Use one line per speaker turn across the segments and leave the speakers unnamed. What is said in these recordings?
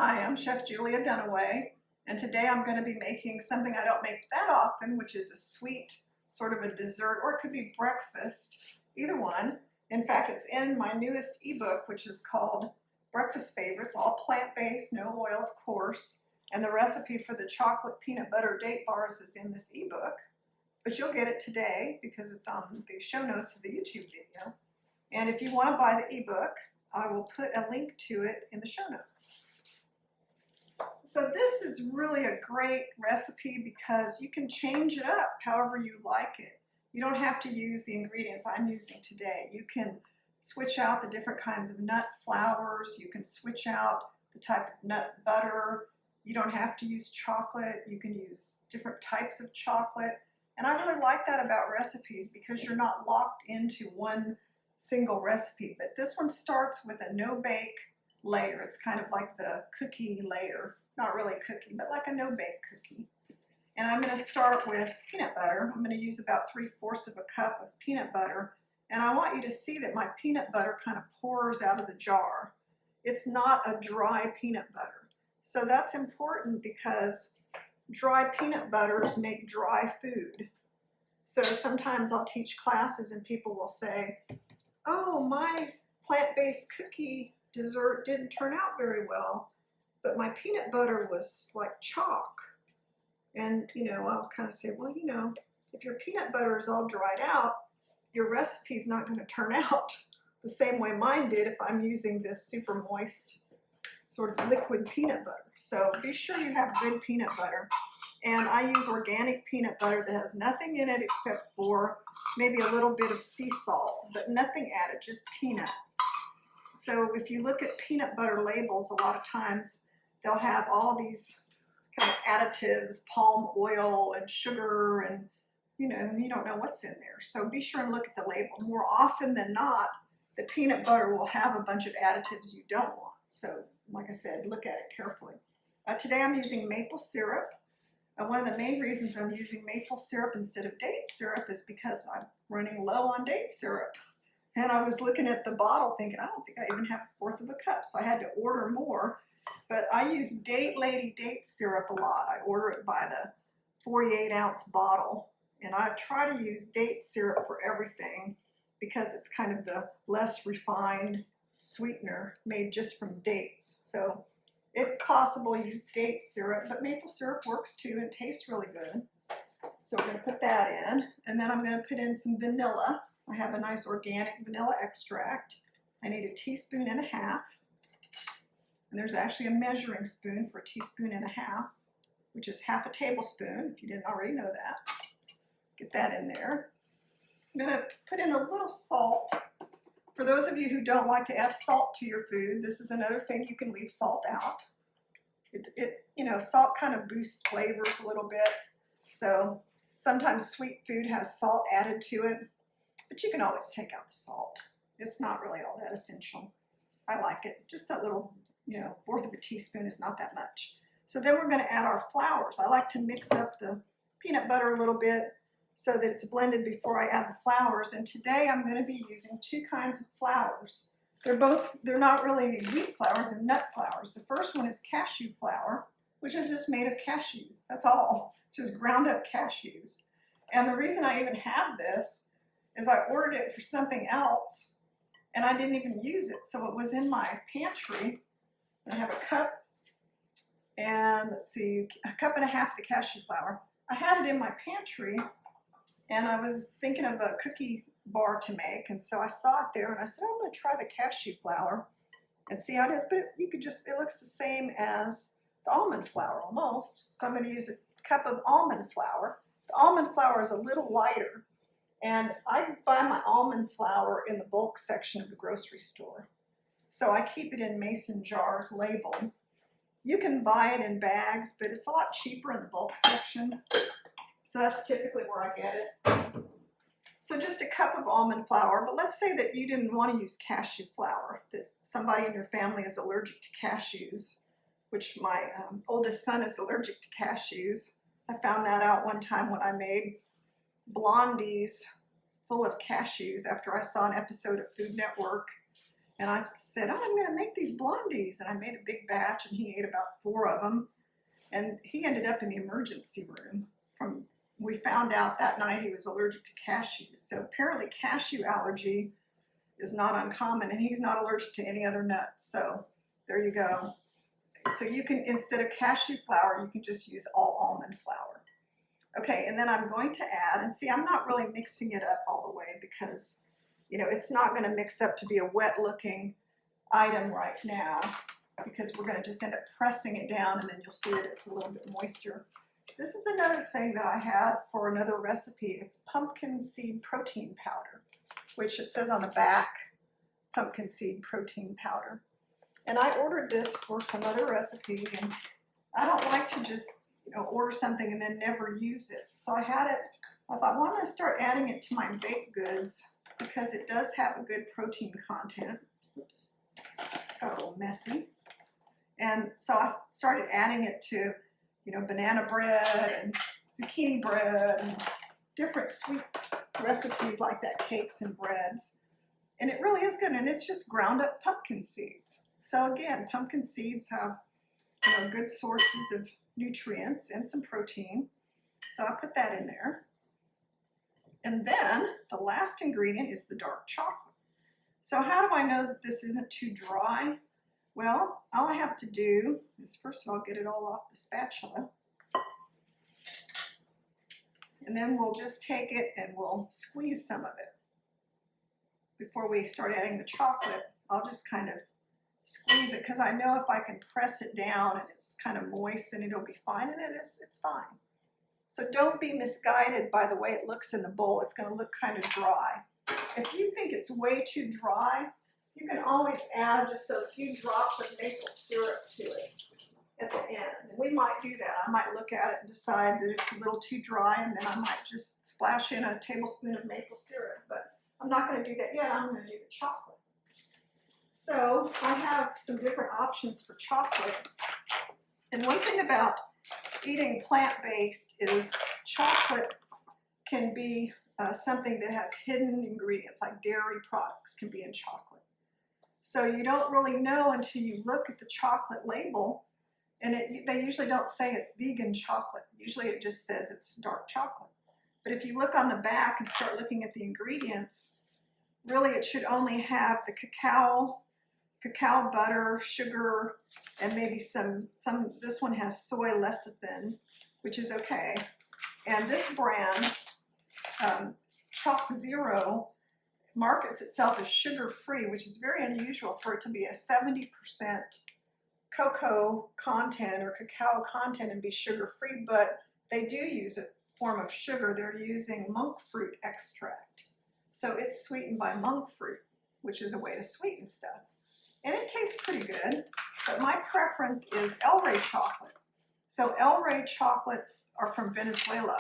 Hi, I'm Chef Julia Dunaway, and today I'm going to be making something I don't make that often, which is a sweet sort of a dessert, or it could be breakfast, either one. In fact, it's in my newest ebook, which is called Breakfast Favorites, all plant-based, no oil, of course, and the recipe for the chocolate peanut butter date bars is in this ebook, but you'll get it today because it's on the show notes of the YouTube video. And if you want to buy the ebook, I will put a link to it in the show notes. So this is really a great recipe because you can change it up however you like it. You don't have to use the ingredients I'm using today. You can switch out the different kinds of nut flours. You can switch out the type of nut butter. You don't have to use chocolate. You can use different types of chocolate. And I really like that about recipes because you're not locked into one single recipe. But this one starts with a no-bake layer. It's kind of like the cookie layer. Not really cookie, but like a no-bake cookie. And I'm going to start with peanut butter. I'm going to use about 3/4 of a cup of peanut butter. And I want you to see that my peanut butter kind of pours out of the jar. It's not a dry peanut butter. So that's important because dry peanut butters make dry food. So sometimes I'll teach classes and people will say, oh, my plant-based cookie dessert didn't turn out very well, but my peanut butter was like chalk. And, I'll kind of say, well, if your peanut butter is all dried out, your recipe's not going to turn out the same way mine did if I'm using this super moist sort of liquid peanut butter. So be sure you have good peanut butter. And I use organic peanut butter that has nothing in it except for maybe a little bit of sea salt, but nothing added, just peanuts. So if you look at peanut butter labels, a lot of times they'll have all these kind of additives, palm oil and sugar, and you don't know what's in there. So be sure and look at the label. More often than not, the peanut butter will have a bunch of additives you don't want. So like I said, look at it carefully. Today I'm using maple syrup. One of the main reasons I'm using maple syrup instead of date syrup is because I'm running low on date syrup. And I was looking at the bottle thinking, I don't think I even have 1/4 of a cup. So I had to order more. But I use Date Lady date syrup a lot. I order it by the 48-ounce bottle. And I try to use date syrup for everything because it's kind of the less refined sweetener made just from dates. So if possible, use date syrup, but maple syrup works too and tastes really good. So we're going to put that in. And then I'm going to put in some vanilla. I have a nice organic vanilla extract. I need 1.5 teaspoons. And there's actually a measuring spoon for 1.5 teaspoons, which is 1/2 tablespoon, if you didn't already know that. Get that in there. I'm going to put in a little salt. For those of you who don't like to add salt to your food, this is another thing you can leave salt out. Salt kind of boosts flavors a little bit. So sometimes sweet food has salt added to it, but you can always take out the salt. It's not really all that essential. I like it. Just that little 1/4 of a teaspoon is not that much. So then we're going to add our flours. I like to mix up the peanut butter a little bit so that it's blended before I add the flours. And today I'm going to be using 2 kinds of flours. They're not really wheat flours, they're nut flours. The first one is cashew flour, which is just made of cashews. That's all. It's just ground up cashews. And the reason I even have this is I ordered it for something else and I didn't even use it. So it was in my pantry. I have a cup and let's see, 1.5 cups of the cashew flour. I had it in my pantry and I was thinking of a cookie bar to make, and so I saw it there and I said, I'm going to try the cashew flour and see how it is. But it looks the same as the almond flour almost. So I'm going to use 1 cup of almond flour. The almond flour is a little lighter, and I buy my almond flour in the bulk section of the grocery store. So I keep it in mason jars labeled. You can buy it in bags, but it's a lot cheaper in the bulk section. So that's typically where I get it. So just 1 cup of almond flour, but let's say that you didn't want to use cashew flour, that somebody in your family is allergic to cashews, which my oldest son is allergic to cashews. I found that out one time when I made blondies full of cashews after I saw an episode of Food Network. And I said, oh, I'm gonna make these blondies. And I made a big batch and he ate about 4 of them. And he ended up in the emergency room. We found out that night he was allergic to cashews. So apparently cashew allergy is not uncommon, and he's not allergic to any other nuts. So there you go. So you can, instead of cashew flour, you can just use all almond flour. Okay, and then I'm going to add, and see, I'm not really mixing it up all the way because, you know, it's not going to mix up to be a wet looking item right now, because we're going to just end up pressing it down, and then you'll see that it's a little bit moister. This is another thing that I had for another recipe. It's pumpkin seed protein powder, which it says on the back, pumpkin seed protein powder. And I ordered this for some other recipe, and I don't like to just, you know, order something and then never use it. So I had it, I thought, well, I'm going to start adding it to my baked goods because it does have a good protein content. Oops, got a little messy. And so I started adding it to, you know, banana bread and zucchini bread and different sweet recipes like that, cakes and breads. And it really is good, and it's just ground up pumpkin seeds. So again, pumpkin seeds have, you know, good sources of nutrients and some protein. So I put that in there. And then the last ingredient is the dark chocolate. So how do I know that this isn't too dry? Well, all I have to do is first of all get it all off the spatula. And then we'll just take it and we'll squeeze some of it. Before we start adding the chocolate, I'll just kind of squeeze it because I know if I can press it down and it's kind of moist, then it'll be fine, and it's fine. So don't be misguided by the way it looks in the bowl. It's going to look kind of dry. If you think it's way too dry, you can always add just a few drops of maple syrup to it at the end. And we might do that. I might look at it and decide that it's a little too dry, and then I might just splash in a tablespoon of maple syrup. But I'm not going to do that yet. I'm going to do the chocolate. So I have some different options for chocolate. And one thing about eating plant-based is chocolate can be something that has hidden ingredients, like dairy products can be in chocolate. So you don't really know until you look at the chocolate label, and they usually don't say it's vegan chocolate. Usually it just says it's dark chocolate. But if you look on the back and start looking at the ingredients, really it should only have the cacao butter, sugar, and maybe some, this one has soy lecithin, which is okay. And this brand, Choc Zero, markets itself as sugar-free, which is very unusual for it to be a 70% cocoa content or cacao content and be sugar-free, but they do use a form of sugar. They're using monk fruit extract. So it's sweetened by monk fruit, which is a way to sweeten stuff. And it tastes pretty good, but my preference is El Rey chocolate. So El Rey chocolates are from Venezuela,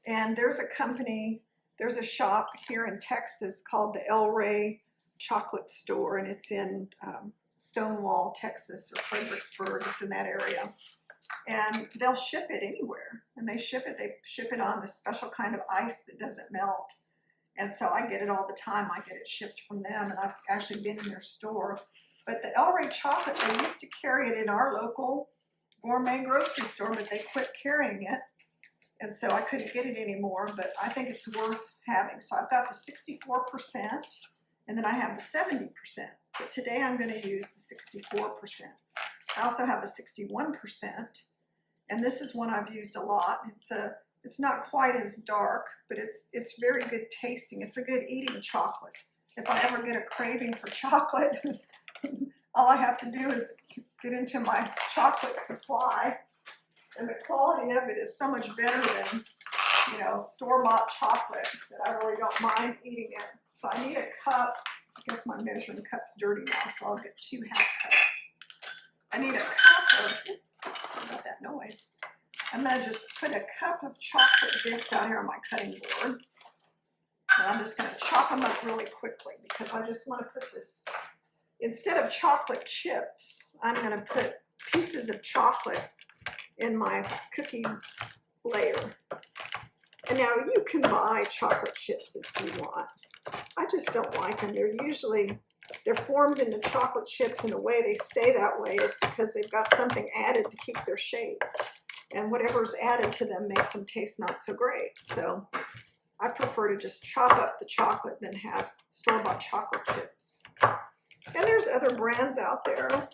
and there's a company, there's a shop here in Texas called the El Rey Chocolate Store, and it's in Stonewall, Texas, or Fredericksburg. It's in that area. And they'll ship it anywhere. And they ship it on this special kind of ice that doesn't melt. And so I get it all the time. I get it shipped from them, and I've actually been in their store. But the El Rey chocolate, they used to carry it in our local gourmet grocery store, but they quit carrying it. And so I couldn't get it anymore, but I think it's worth having. So I've got the 64%, and then I have the 70%. But today I'm going to use the 64%. I also have a 61%, and this is one I've used a lot. It's not quite as dark, but it's very good tasting. It's a good eating chocolate. If I ever get a craving for chocolate, all I have to do is get into my chocolate supply, and the quality of it is so much better than, you know, store-bought chocolate that I really don't mind eating it. So I need a cup. I guess my measuring cup's dirty now, so I'll get 2 half cups. I need a cup of, sorry about that noise. I'm going to just put a cup of chocolate bits out here on my cutting board. And I'm just going to chop them up really quickly because I just want to put this, instead of chocolate chips, I'm going to put pieces of chocolate in my cookie layer. And now you can buy chocolate chips if you want. I just don't like them. They're usually they're formed into chocolate chips, and the way they stay that way is because they've got something added to keep their shape. And whatever's added to them makes them taste not so great. So I prefer to just chop up the chocolate than have store-bought chocolate chips. And there's other brands out there.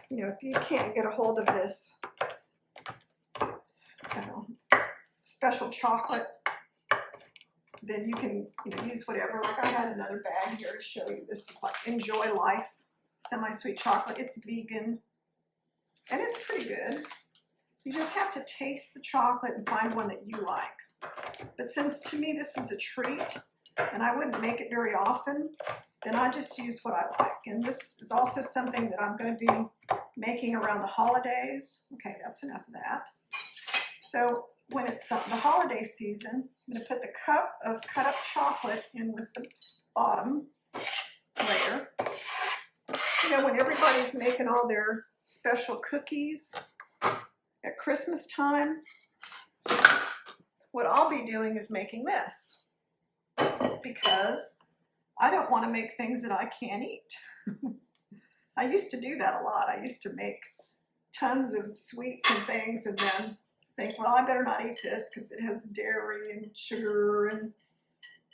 You know, if you can't get a hold of this special chocolate, then you can, you know, use whatever. Like I had another bag here to show you. This is like Enjoy Life semi-sweet chocolate. It's vegan, and it's pretty good. You just have to taste the chocolate and find one that you like. But since to me this is a treat, and I wouldn't make it very often, then I just use what I like. And this is also something that I'm going to be making around the holidays. Okay, that's enough of that. So when it's the holiday season, I'm going to put the cup of cut up chocolate in with the bottom layer. You know, when everybody's making all their special cookies at Christmas time, what I'll be doing is making this, because I don't want to make things that I can't eat. I used to do that a lot. I used to make tons of sweets and things and then think, well, I better not eat this because it has dairy and sugar and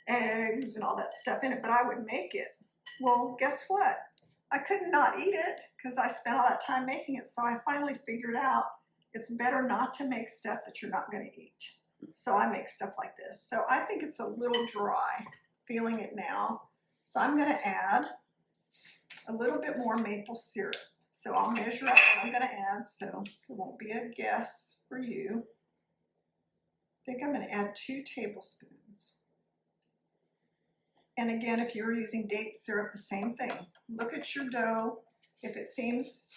eggs and all that stuff in it, but I would make it. Well, guess what? I could not eat it because I spent all that time making it, so I finally figured out it's better not to make stuff that you're not going to eat. So I make stuff like this. So I think it's a little dry, feeling it now. So I'm going to add a little bit more maple syrup. So I'll measure out what I'm going to add so it won't be a guess for you. I think I'm going to add 2 tablespoons. And again, if you're using date syrup, the same thing. Look at your dough. If it seems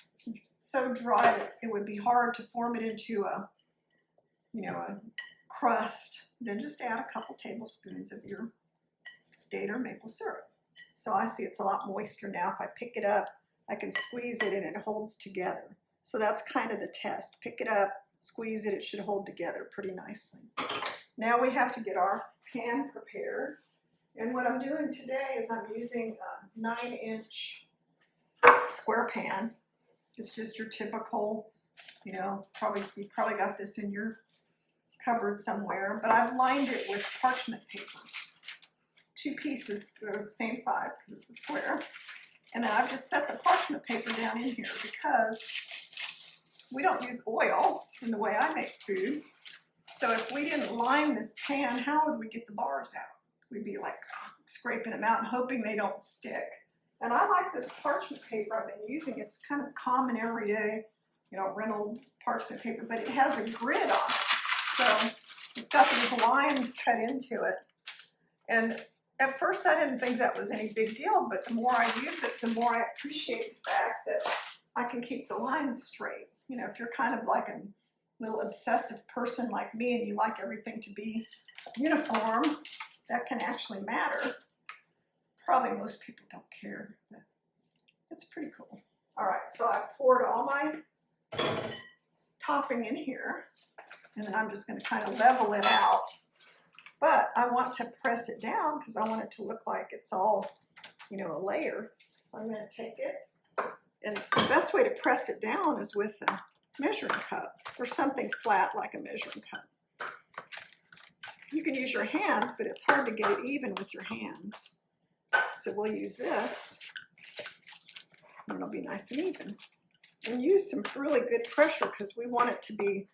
so dry that it would be hard to form it into a, you know, a crust, then just add a couple tablespoons of your date or maple syrup. So I see it's a lot moister now. If I pick it up, I can squeeze it and it holds together. So that's kind of the test. Pick it up, squeeze it, it should hold together pretty nicely. Now we have to get our pan prepared. And what I'm doing today is I'm using a 9-inch square pan. It's just your typical, you know, you probably got this in your cupboard somewhere, but I've lined it with parchment paper. 2 pieces, they're the same size because it's a square. And then I've just set the parchment paper down in here because we don't use oil in the way I make food. So if we didn't line this pan, how would we get the bars out? We'd be like scraping them out and hoping they don't stick. And I like this parchment paper I've been using. It's kind of common everyday, you know, Reynolds parchment paper, but it has a grid on it. So it's got these lines cut into it. And at first I didn't think that was any big deal, but the more I use it, the more I appreciate the fact that I can keep the lines straight. You know, if you're kind of like a little obsessive person like me and you like everything to be uniform, that can actually matter. Probably most people don't care, but it's pretty cool. All right, so I poured all my topping in here, and then I'm just going to kind of level it out. But I want to press it down because I want it to look like it's all, you know, a layer. So I'm going to take it, and the best way to press it down is with a measuring cup or something flat like a measuring cup. You can use your hands, but it's hard to get it even with your hands. So we'll use this, and it'll be nice and even. And use some really good pressure because we want it to be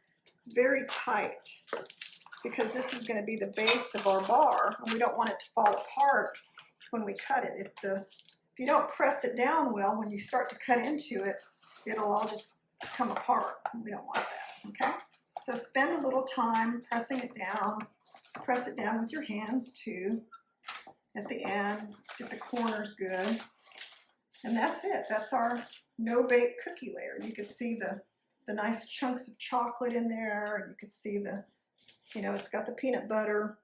very tight, because this is going to be the base of our bar, and we don't want it to fall apart when we cut it. If you don't press it down well, when you start to cut into it, it'll all just come apart. We don't want that, okay? So spend a little time pressing it down. Press it down with your hands too. At the end, get the corners good. And that's it. That's our no-bake cookie layer. You can see the nice chunks of chocolate in there, and you can see the, you know, it's got the peanut butter,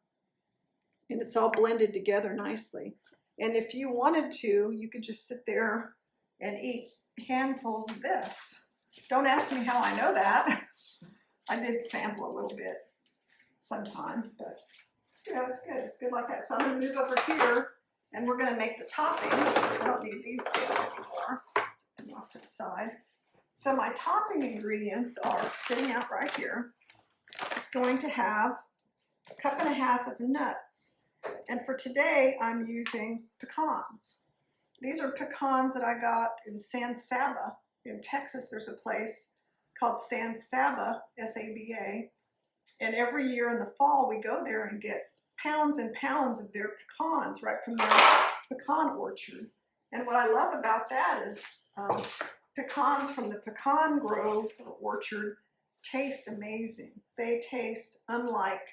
and it's all blended together nicely. And if you wanted to, you could just sit there and eat handfuls of this. Don't ask me how I know that. I did sample a little bit sometime, but you know, it's good. It's good like that. So I'm going to move over here And we're going to make the topping. I don't need these things anymore. Set them off to the side. So my topping ingredients are sitting out right here. It's going to have 1.5 cups of nuts. And for today, I'm using pecans. These are pecans that I got in San Saba. In Texas, there's a place called San Saba, S-A-B-A. And every year in the fall, we go there and get pounds and pounds of their pecans right from their pecan orchard. And what I love about that is pecans from the pecan grove or orchard taste amazing. They taste unlike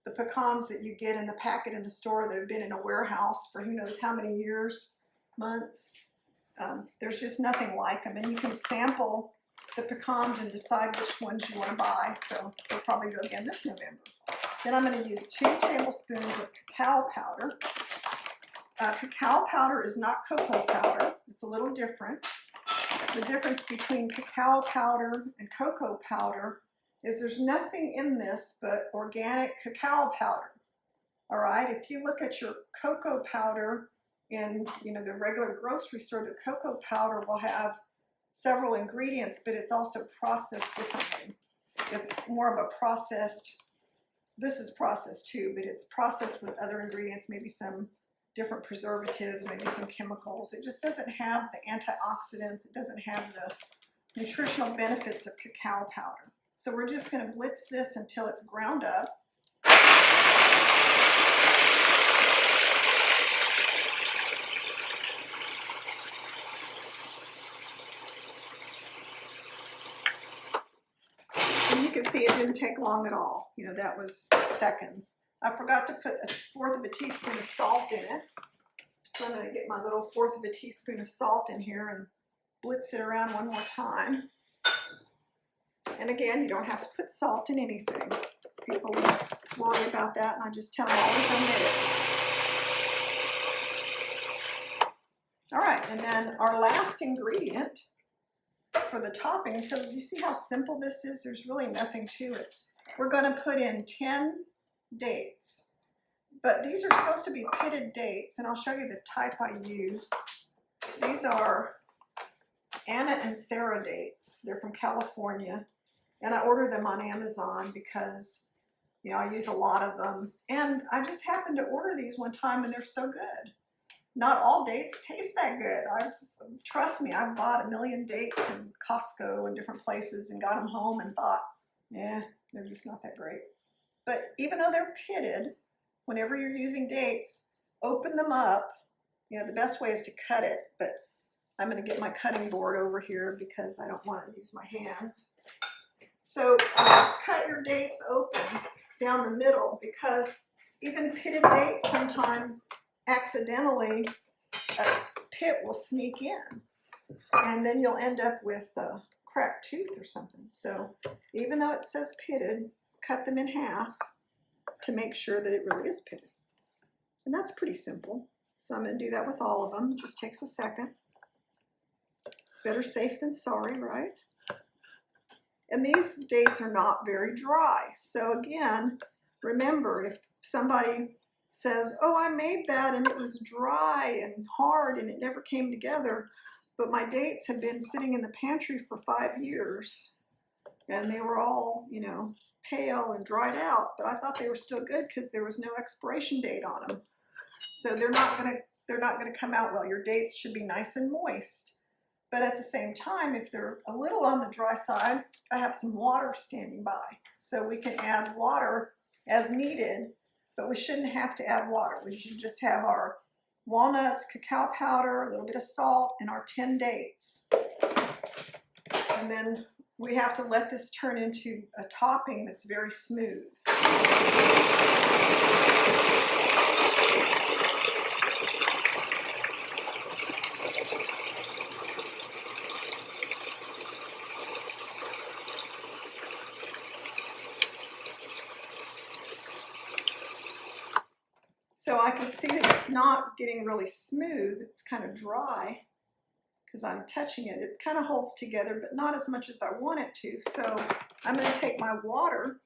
the pecans that you get in the packet in the store that have been in a warehouse for who knows how many years, months. There's just nothing like them. And you can sample the pecans and decide which ones you want to buy. So we'll probably go again this November. Then I'm going to use 2 tablespoons of cacao powder. Cacao powder is not cocoa powder. It's a little different. The difference between cacao powder and cocoa powder is there's nothing in this but organic cacao powder. All right, if you look at your cocoa powder in the regular grocery store, the cocoa powder will have several ingredients, but it's also processed differently. It's more of a processed, this is processed too, but it's processed with other ingredients, maybe some different preservatives, maybe some chemicals. It just doesn't have the antioxidants, it doesn't have the nutritional benefits of cacao powder. So we're just going to blitz this until it's ground up. And you can see it didn't take long at all. That was seconds. I forgot to put 1/4 of a teaspoon of salt in it. So I'm going to get my little 1/4 of a teaspoon of salt in here and blitz it around one more time. And again, you don't have to put salt in anything. People worry about that, and I just tell them always omit it. All right, and then our last ingredient for the topping. So you see how simple this is? There's really nothing to it. We're going to put in 10 dates, but these are supposed to be pitted dates, and I'll show you the type I use. These are Anna and Sarah dates. They're from California, and I order them on Amazon because I use a lot of them, and I just happened to order these one time, and they're so good. Not all dates taste that good. Trust me, I've bought 1 million dates in Costco and different places and got them home and thought, they're just not that great. But even though they're pitted, whenever you're using dates, open them up. The best way is to cut it, but I'm going to get my cutting board over here because I don't want to use my hands. So cut your dates open down the middle, because even pitted dates sometimes accidentally a pit will sneak in, and then you'll end up with a cracked tooth or something. So even though it says pitted, cut them in half to make sure that it really is pitted. And that's pretty simple. So I'm going to do that with all of them. It just takes a second. Better safe than sorry, right? And these dates are not very dry. So again, remember, if somebody says, oh, I made that and it was dry and hard and it never came together, but my dates have been sitting in the pantry for 5 years and they were all, pale and dried out, but I thought they were still good because there was no expiration date on them. So they're not gonna come out well. Your dates should be nice and moist. But at the same time, if they're a little on the dry side, I have some water standing by. So we can add water as needed, but we shouldn't have to add water. We should just have our walnuts, cacao powder, a little bit of salt, and our 10 dates. And then we have to let this turn into a topping that's very smooth. So I can see that it's not getting really smooth. It's kind of dry because I'm touching it. It kind of holds together, but not as much as I want it to. So I'm going to take my water,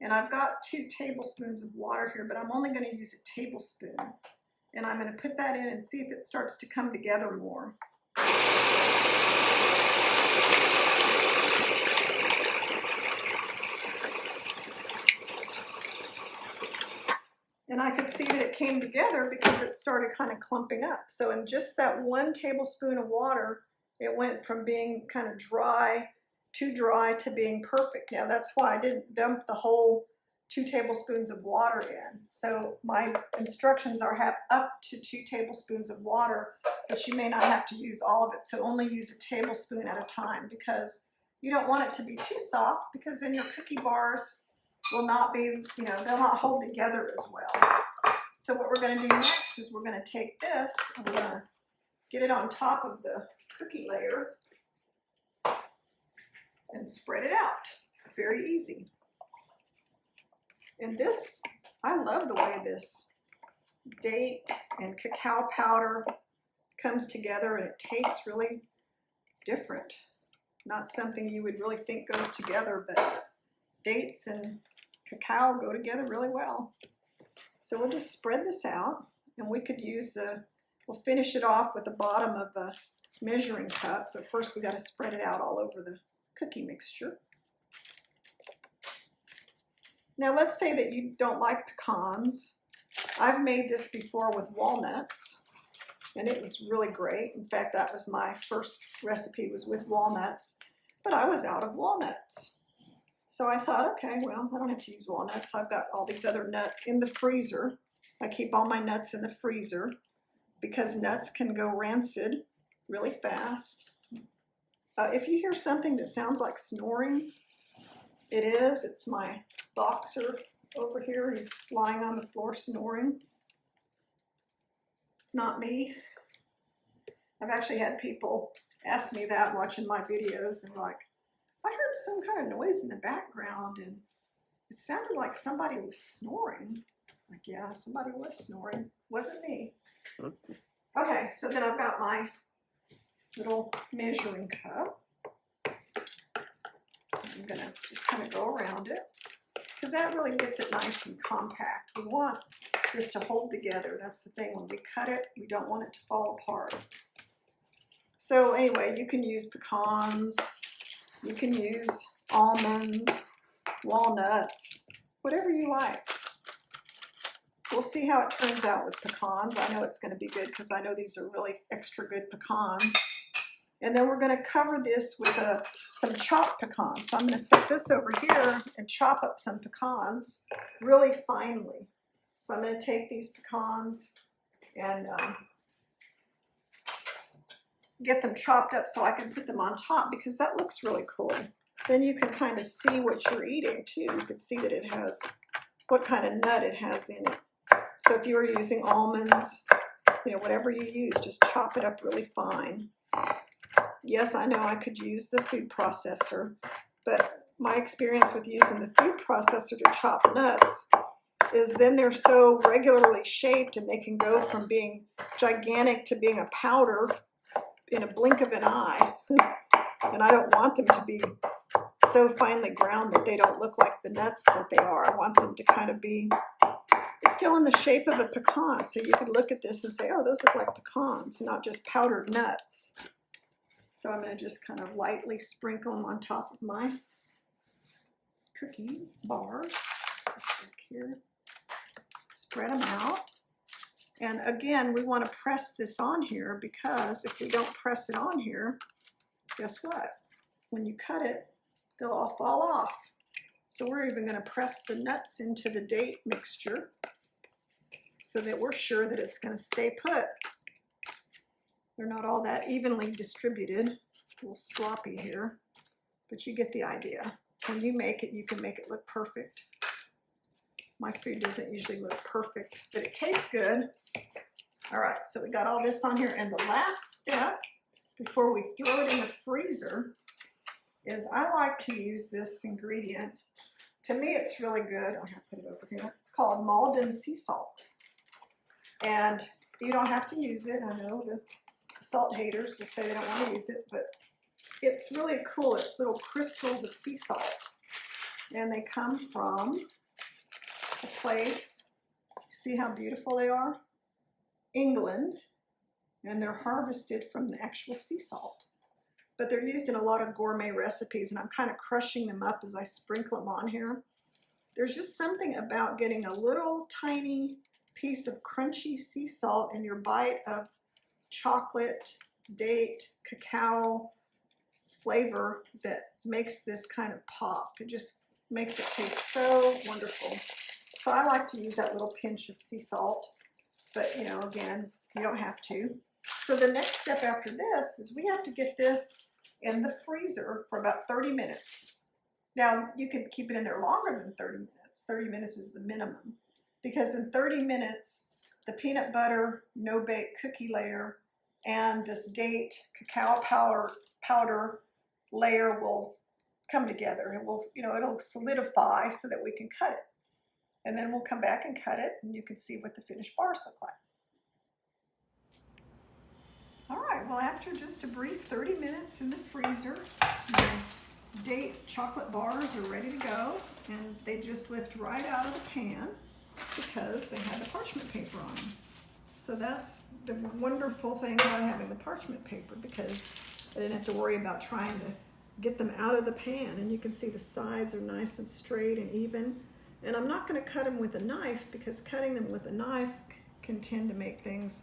and I've got 2 tablespoons of water here, but I'm only going to use a tablespoon. And I'm going to put that in and see if it starts to come together more. And I could see that it came together because it started kind of clumping up. So in just that 1 tablespoon of water, it went from being kind of dry, too dry, to being perfect. Now that's why I didn't dump the whole 2 tablespoons of water in. So my instructions are have up to 2 tablespoons of water, but you may not have to use all of it. So only use a tablespoon at a time, because you don't want it to be too soft, because then your cookie bars will not be, they'll not hold together as well. So what we're going to do next is we're going to take this and we're going to get it on top of the cookie layer and spread it out. Very easy. And this, I love the way this date and cacao powder comes together, and it tastes really different. Not something you would really think goes together, but dates and cacao go together really well. So we'll just spread this out, and we could use we'll finish it off with the bottom of the measuring cup, but first we got to spread it out all over the cookie mixture. Now let's say that you don't like pecans. I've made this before with walnuts, and it was really great. In fact, that was my first recipe, was with walnuts, but I was out of walnuts. So I thought, okay, well, I don't have to use walnuts. I've got all these other nuts in the freezer. I keep all my nuts in the freezer because nuts can go rancid really fast. If you hear something that sounds like snoring, it's my boxer over here. He's lying on the floor snoring. It's not me. I've actually had people ask me that watching my videos, and like, I heard some kind of noise in the background and it sounded like somebody was snoring. Like, yeah, somebody was snoring. Wasn't me. Okay, so then I've got my little measuring cup. I'm going to just kind of go around it, because that really gets it nice and compact. We want this to hold together. That's the thing. When we cut it, we don't want it to fall apart. So anyway, you can use pecans. You can use almonds, walnuts, whatever you like. We'll see how it turns out with pecans. I know it's going to be good because I know these are really extra good pecans. And then we're going to cover this with some chopped pecans. So I'm going to set this over here and chop up some pecans really finely. So I'm going to take these pecans and get them chopped up so I can put them on top, because that looks really cool. Then you can kind of see what you're eating too. You can see that it has, what kind of nut it has in it. So if you were using almonds, whatever you use, just chop it up really fine. Yes, I know I could use the food processor, but my experience with using the food processor to chop nuts is then they're so regularly shaped, and they can go from being gigantic to being a powder in a blink of an eye. And I don't want them to be so finely ground that they don't look like the nuts that they are. I want them to kind of be still in the shape of a pecan. So you could look at this and say, oh, those look like pecans, not just powdered nuts. So I'm going to just kind of lightly sprinkle them on top of my cookie bars. Just like here. Spread them out. And again, we want to press this on here, because if we don't press it on here, guess what? When you cut it, they'll all fall off. So we're even going to press the nuts into the date mixture so that we're sure that it's going to stay put. They're not all that evenly distributed. A little sloppy here, but you get the idea. When you make it, you can make it look perfect. My food doesn't usually look perfect, but it tastes good. All right, so we got all this on here. And the last step before we throw it in the freezer is I like to use this ingredient. To me, it's really good. I'll have to put it over here. It's called Malden Sea Salt. And you don't have to use it. I know the salt haters will say they don't want to use it, but it's really cool. It's little crystals of sea salt. And they come from a place. See how beautiful they are? England, and they're harvested from the actual sea salt. But they're used in a lot of gourmet recipes, and I'm kind of crushing them up as I sprinkle them on here. There's just something about getting a little tiny piece of crunchy sea salt in your bite of chocolate, date, cacao flavor that makes this kind of pop. It just makes it taste so wonderful. So I like to use that little pinch of sea salt, but you know, again, you don't have to. So the next step after this is we have to get this in the freezer for about 30 minutes. Now, you can keep it in there longer than 30 minutes. 30 minutes is the minimum, because in 30 minutes, the peanut butter, no-bake cookie layer, and this date cacao powder layer will come together. It will, you know, it'll solidify so that we can cut it. And then we'll come back and cut it, and you can see what the finished bars look like. All right, well, after just a brief 30 minutes in the freezer, the date chocolate bars are ready to go, and they just lift right out of the pan because they have the parchment paper on them. So that's the wonderful thing about having the parchment paper, because I didn't have to worry about trying to get them out of the pan. And you can see the sides are nice and straight and even. And I'm not going to cut them with a knife, because cutting them with a knife can tend to make things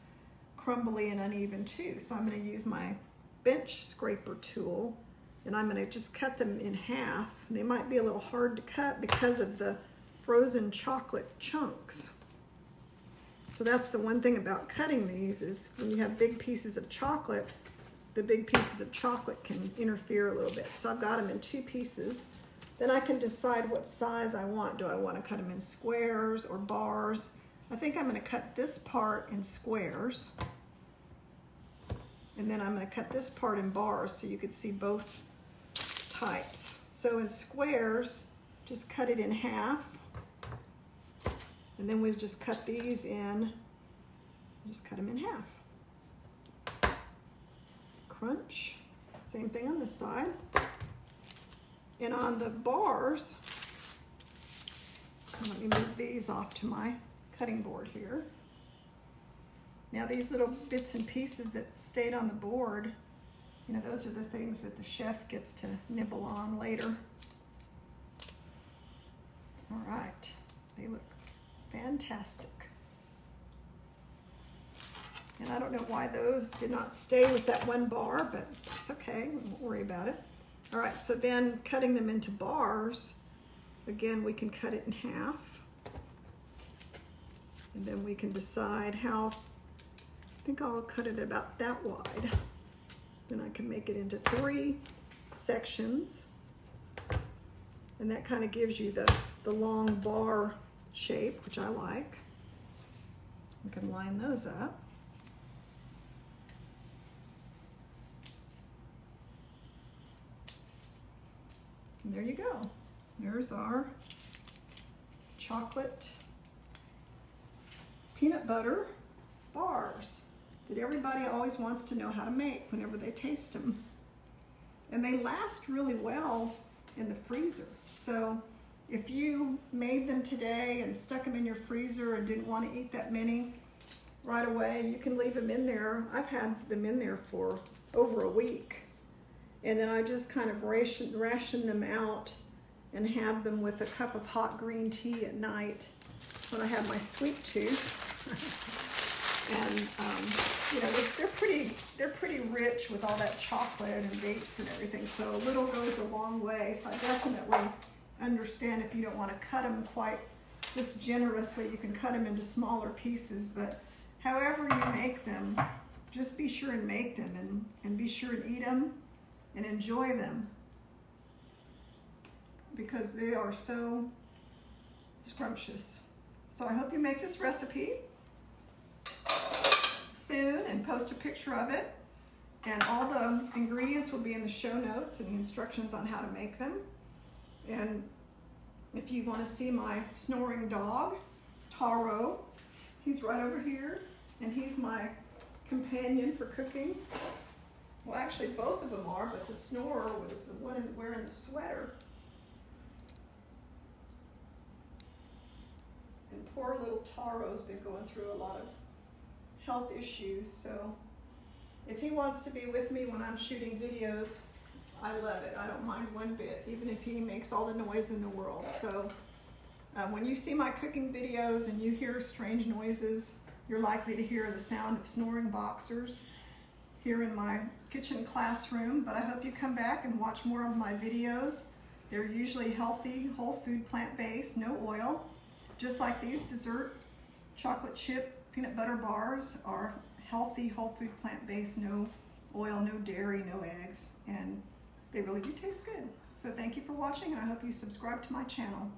crumbly and uneven too. So I'm going to use my bench scraper tool, and I'm going to just cut them in half. They might be a little hard to cut because of the frozen chocolate chunks. So that's the one thing about cutting these, is when you have big pieces of chocolate, the big pieces of chocolate can interfere a little bit. So I've got them in 2 pieces. Then I can decide what size I want. Do I want to cut them in squares or bars? I think I'm going to cut this part in squares. And then I'm going to cut this part in bars so you could see both types. So in squares, just cut it in half. And then we've just cut these in, just cut them in half. Crunch, same thing on this side. And on the bars, let me move these off to my cutting board here. Now these little bits and pieces that stayed on the board, you know, those are the things that the chef gets to nibble on later. All right, they look fantastic. And I don't know why those did not stay with that one bar, but it's okay, we won't worry about it. All right, so then cutting them into bars, again, we can cut it in half. And then we can decide how, I think I'll cut it about that wide. Then I can make it into 3 sections. And that kind of gives you the long bar shape, which I like. We can line those up. And there you go. There's our chocolate peanut butter bars that everybody always wants to know how to make whenever they taste them. And they last really well in the freezer. So if you made them today and stuck them in your freezer and didn't want to eat that many right away, you can leave them in there. I've had them in there for over a week. And then I just kind of ration them out and have them with a cup of hot green tea at night when I have my sweet tooth. And you know, they're pretty rich with all that chocolate and dates and everything. So a little goes a long way. So I definitely understand if you don't want to cut them quite this generously, you can cut them into smaller pieces. But however you make them, just be sure and make them, and be sure and eat them and enjoy them, because they are so scrumptious. So I hope you make this recipe soon and post a picture of it. And all the ingredients will be in the show notes and the instructions on how to make them. And if you want to see my snoring dog, Taro, he's right over here, and he's my companion for cooking. Well, actually both of them are, but the snorer was the one wearing the sweater. And poor little Taro's been going through a lot of health issues, so if he wants to be with me when I'm shooting videos, I love it. I don't mind one bit, even if he makes all the noise in the world. So when you see my cooking videos and you hear strange noises, you're likely to hear the sound of snoring boxers here in my kitchen classroom. But I hope you come back and watch more of my videos. They're usually healthy, whole food, plant-based, no oil. Just like these dessert chocolate chip peanut butter bars are healthy, whole food, plant-based, no oil, no dairy, no eggs, and they really do taste good. So thank you for watching, and I hope you subscribe to my channel.